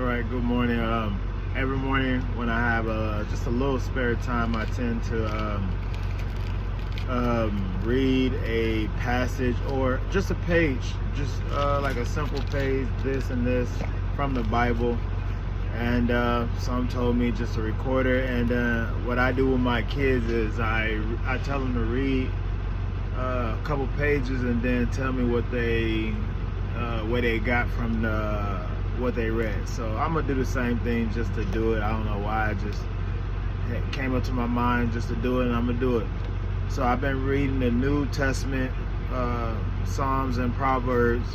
right, good morning. Every morning when I have just a little spare time, I tend to read a passage or just a page, just like a simple page, this and this from the Bible. And some told me just to record it. And what I do with my kids is I tell them to read a couple pages and then tell me what they got from what they read. So I'm gonna do the same thing just to do it. I don't know why, it came up to my mind just to do it, and I'm gonna do it. So I've been reading the New Testament, Psalms and Proverbs.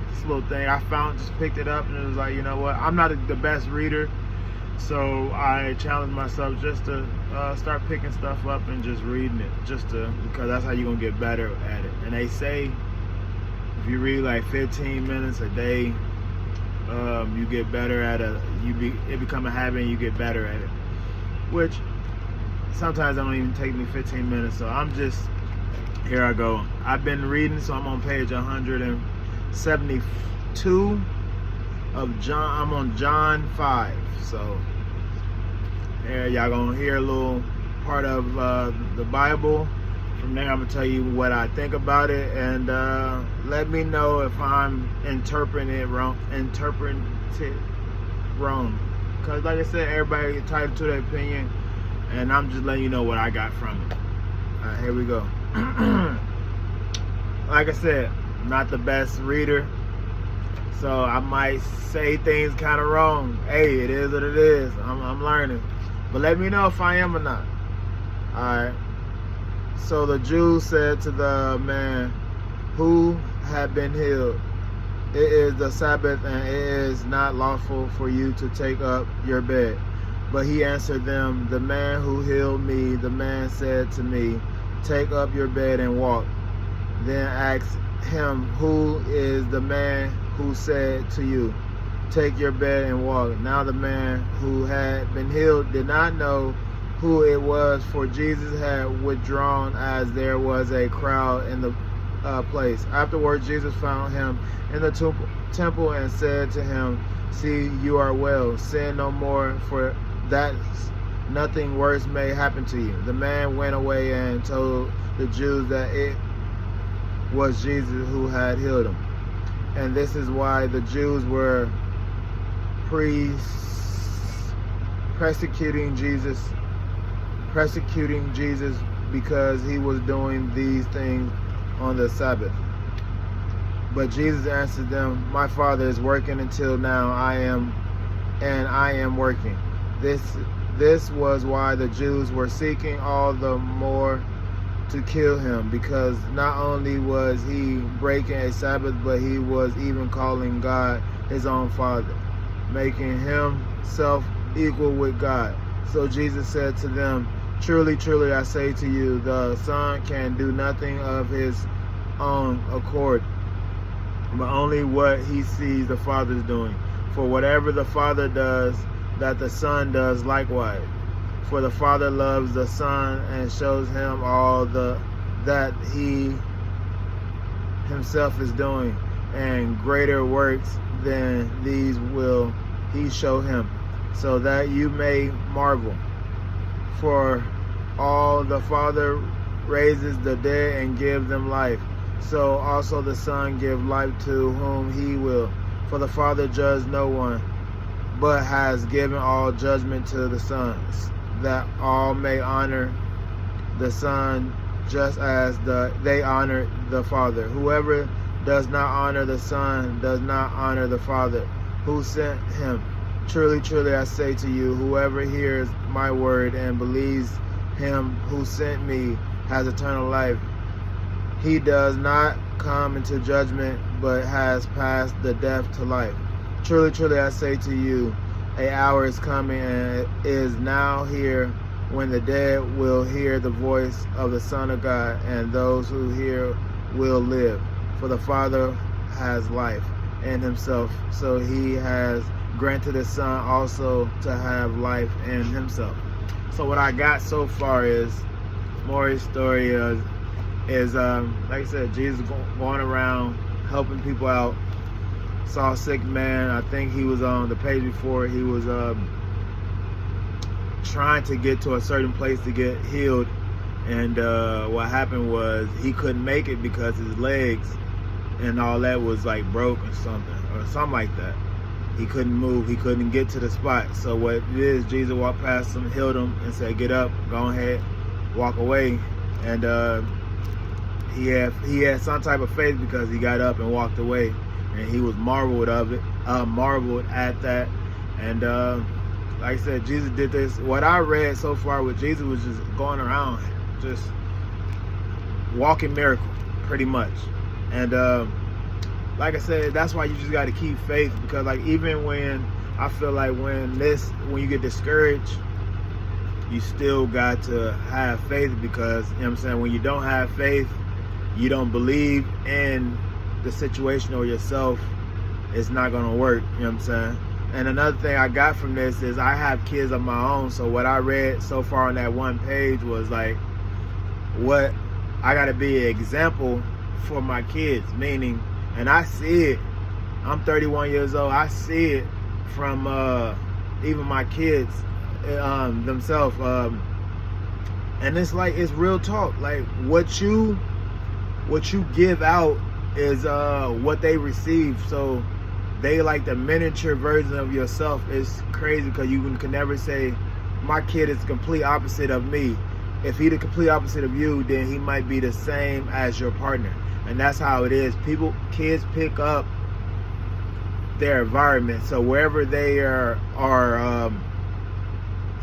This little thing I found, just picked it up, and it was like, you know what, I'm not the best reader, so I challenged myself just to start picking stuff up and just reading it, because that's how you're gonna get better at it. And they say if you read like 15 minutes a day, you get better at it become a habit and you get better at it, which sometimes it don't even take me 15 minutes. So here I go. I've been reading, so I'm on page 172 of John. I'm on John 5. So there, y'all gonna hear a little part of the Bible. From there, I'm gonna tell you what I think about it, and let me know if I'm interpreting it wrong. Because like I said, everybody entitled to their opinion, and I'm just letting you know what I got from it. All right, here we go. Like I said, I'm not the best reader, so I might say things kind of wrong. Hey, it is what it is. I'm learning, but let me know if I am or not. All right. So the Jews said to the man who had been healed, "It is the Sabbath, and it is not lawful for you to take up your bed." But he answered them, "The man who healed me, the man said to me, 'Take up your bed and walk.' Then asked him, 'Who is the man who said to you, 'Take your bed and walk'?" Now the man who had been healed did not know who it was, for Jesus had withdrawn, as there was a crowd in the place. Afterwards, Jesus found him in the temple and said to him, "See, you are well. Sin no more, for that nothing worse may happen to you." The man went away and told the Jews that it was Jesus who had healed him. And this is why the Jews were persecuting Jesus, because he was doing these things on the Sabbath. But Jesus answered them, "My Father is working until now. I am working." This was why the Jews were seeking all the more to kill him, because not only was he breaking a Sabbath, but he was even calling God his own Father, making himself equal with God. So Jesus said to them, "Truly, truly, I say to you, the Son can do nothing of his own accord, but only what he sees the Father doing. For whatever the Father does, that the Son does likewise. For the Father loves the Son and shows him all that he himself is doing, and greater works than these will he show him, so that you may marvel. For all the Father raises the dead and gives them life, so also the Son gives life to whom he will. For the Father judges no one, but has given all judgment to the Son, that all may honor the Son just as they honor the Father. Whoever does not honor the Son does not honor the Father who sent him. Truly, truly, I say to you, whoever hears my word and believes him who sent me has eternal life. He does not come into judgment, but has passed the death to life. Truly, truly, I say to you, an hour is coming and is now here when the dead will hear the voice of the Son of God, and those who hear will live. For the Father has life in himself, so he has granted his Son also to have life in himself. So what I got so far is Maury's story is like I said, Jesus going around helping people out, saw a sick man. I think he was on the page before. He was trying to get to a certain place to get healed, and what happened was he couldn't make it because his legs and all that was like broke or something like that. He couldn't move. He couldn't get to the spot. So what it is, Jesus walked past him, healed him, and said, "Get up, go ahead, walk away." And he had some type of faith because he got up and walked away, and he was marveled at that. And like I said, Jesus did this. What I read so far with Jesus was just going around, just walking miracle, pretty much. And like I said, that's why you just got to keep faith, because like even when I feel like when you get discouraged, you still got to have faith, because you know what I'm saying, when you don't have faith, you don't believe in the situation or yourself, it's not gonna work. You know what I'm saying? And another thing I got from this is I have kids of my own, so what I read so far on that one page was like, what I gotta be an example for my kids, meaning, and I see it, I'm 31 years old, I see it from even my kids themselves, and it's like, it's real talk. Like what you give out is what they receive. So they like the miniature version of yourself. It's crazy because you can never say my kid is the complete opposite of me. If he the complete opposite of you, then he might be the same as your partner. And that's how it is. Kids pick up their environment. So wherever they are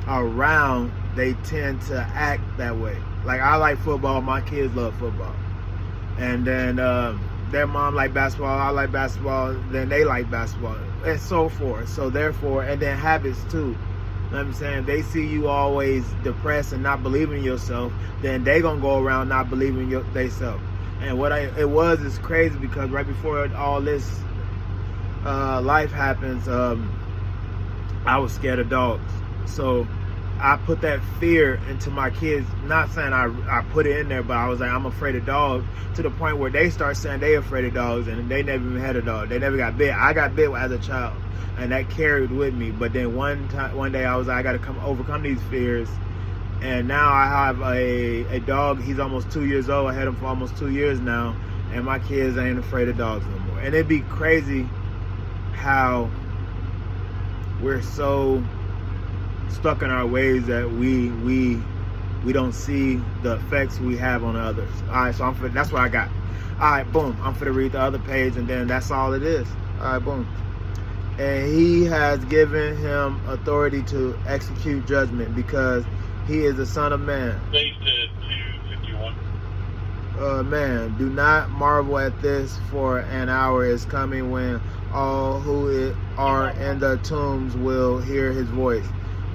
around, they tend to act that way. Like I like football, my kids love football. And then their mom like basketball, I like basketball, then they like basketball, and so forth. So therefore, and then habits too. You know what I'm saying? They see you always depressed and not believing in yourself, then they gonna go around not believing in themselves. And it's crazy because right before all this life happens, I was scared of dogs. So I put that fear into my kids. Not saying I put it in there, but I was like, I'm afraid of dogs, to the point where they start saying they afraid of dogs, and they never even had a dog. They never got bit. I got bit as a child, and that carried with me. But then one day I was like, I got to overcome these fears. And now I have a dog. He's almost 2 years old. I had him for almost 2 years now, and my kids ain't afraid of dogs no more. And it'd be crazy how we're so stuck in our ways that we don't see the effects we have on others. All right, so that's what I got. All right, boom. I'm finna read the other page, and then that's all it is. All right, boom. And he has given him authority to execute judgment, because he is the Son of Man. Page 251. Man, do not marvel at this, for an hour is coming when all who are in the tombs will hear his voice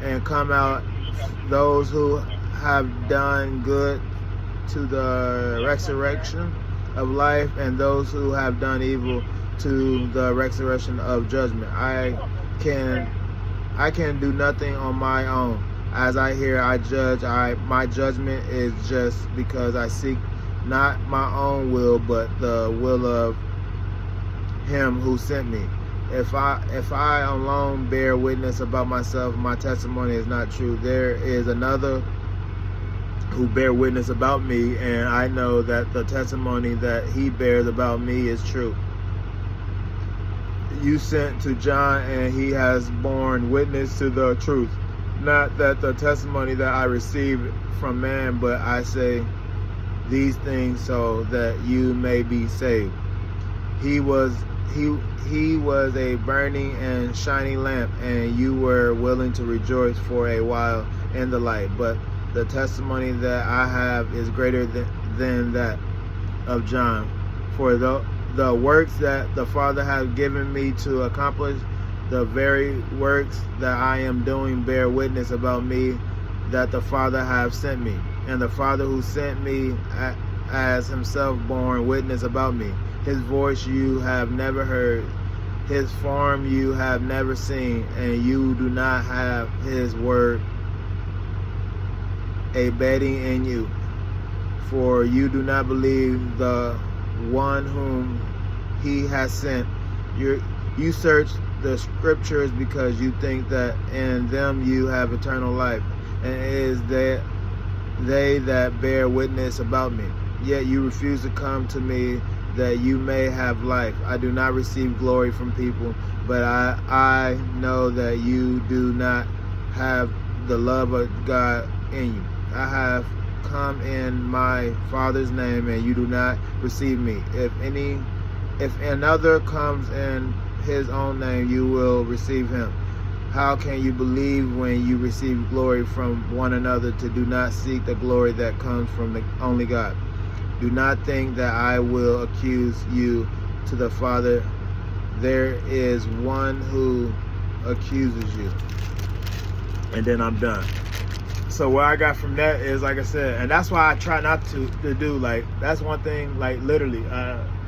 and come out, those who have done good to the resurrection of life, and those who have done evil to the resurrection of judgment. I can do nothing on my own. As I hear, I judge. My judgment is just, because I seek not my own will, but the will of him who sent me. If I alone bear witness about myself, my testimony is not true. There is another who bear witness about me, and I know that the testimony that he bears about me is true. You sent to John, and he has borne witness to the truth. Not that the testimony that I received from man, but I say these things so that you may be saved. He was a burning and shining lamp, and you were willing to rejoice for a while in the light. But the testimony that I have is greater than that of John. For the works that the Father has given me to accomplish, the very works that I am doing bear witness about me, that the Father have sent me. And the Father who sent me as himself borne witness about me. His voice you have never heard, his form you have never seen, and you do not have his word abiding in you. For you do not believe the one whom he has sent. You search the scriptures because you think that in them you have eternal life, and it is that they that bear witness about me. Yet you refuse to come to me that you may have life. I do not receive glory from people, but I know that you do not have the love of God in you. I have come in my Father's name, and you do not receive me. If another comes in his own name, you will receive him. How can you believe when you receive glory from one another? To do not seek the glory that comes from the only God. Do not think that I will accuse you to the Father. There is one who accuses you. And then I'm done. So what I got from that is, like I said, and that's why I try not to do, like, that's one thing, like, literally,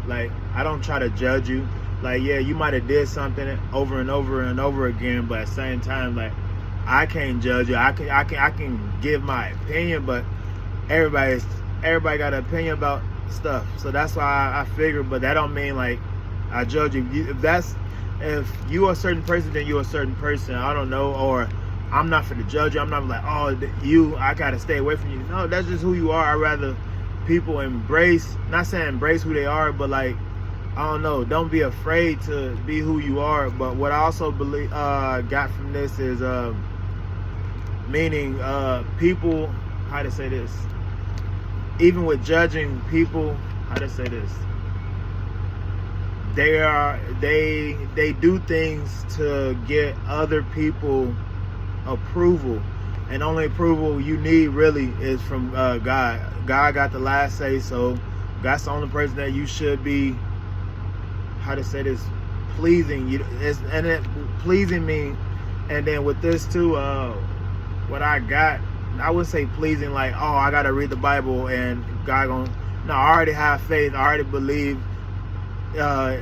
like, I don't try to judge you. Like, yeah, you might have did something over and over and over again, but at the same time, like, I can't judge you. I can give my opinion, but everybody got an opinion about stuff. So that's why I figure, but that don't mean like I judge you. If you are a certain person, then you're a certain person. I don't know, or I'm not for the judge you. I'm not like, oh, I gotta stay away from you. No, that's just who you are. I'd rather people embrace, not saying embrace who they are, but like, I don't know, don't be afraid to be who you are. But what I also believe got from this is meaning people, how to say this, even with judging people, how to say this, they do things to get other people approval, and only approval you need really is from God. God got the last say, so God's the only person that you should be, how to say this, pleasing. And it pleasing me. And then with this too, what I got, I would say pleasing, like, oh, I gotta read the Bible and God gonna, no, I already have faith, I already believe